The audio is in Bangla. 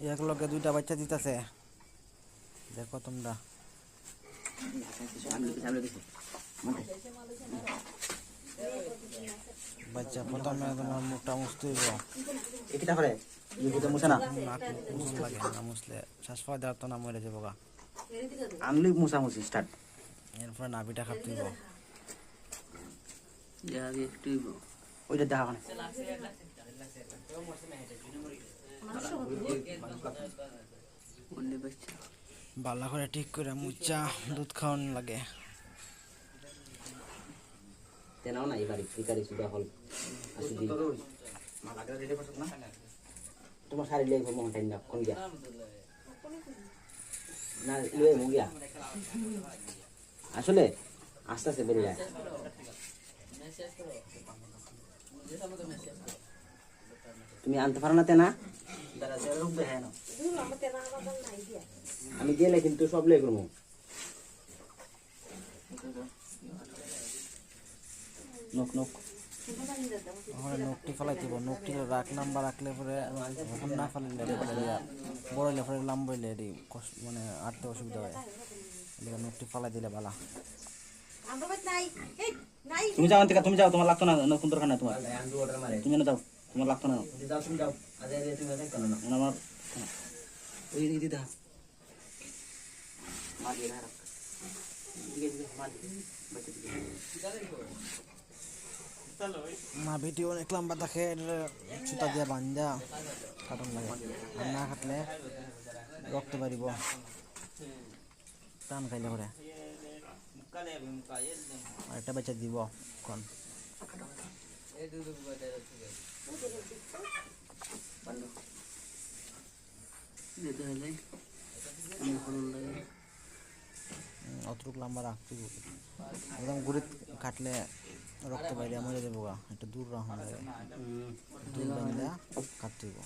এক লগে দুইটা বাচ্চা দিতেছে, দেখো তোমরা। বাচ্চা প্রথমে তোমার মুখটা মুছতে হইব। এটা করে মুছে না মুছন লাগে না, মুছলে শ্বাস পাওয়া দেওয়ার তো না, মরে যাবো গা। আনলি মুছামুছি স্টার্ট। এরপরে নাভিটা খাপতে হইব। ওইটা দেখা মানে বালা করে ঠিক করে মুচা দুধ খাওয়ান লাগে। তেনাও না এবারে ফিকারি সুদা হল আসুদি তোমার শাড়ি লেগে ঘুম টাইম না কোন গিয়া না লয়ে মু গিয়া আসলে আস্তে আস্তে বেরিয়ে যায়। তুমি আনতে পারো না তেনা, আমি গেলে কিন্তু সব লেগে ঘুমো। নক নক নখটি ফেলাইতে হইব। নখটি রাখলাম বা রাখলে পরে এখন না ফেলাইলে বড় হইলে পরে লাম্বা হইলে মানে আটতে অসুবিধা হয়। এদিকে নখটি ফেলাই দিলে বালা। তুমি যাও থেকে তুমি যাও, তোমার লাগতো না, কোন দরকার নাই তোমার, তুমি না যাও, তোমার লাগতো না, তুমি যাও আমার ওই দিদা মা ভিডিও অনেক লম্বা দেখে, সুতা দিয়ে বান্ধা কাটন লাগে। আর না কাটলে রক্ত বাড়িব, টান খাইলে পরে। আর একটা বাচ্চা দিব এখন। অতটুক লম্বা রাখতে একদম গুড়ি কাটলে রক্ত বাইরে মরে যাবো গা। একটু দূর রাখুন লাগে, দূর বান্ধা কাটতে হইব।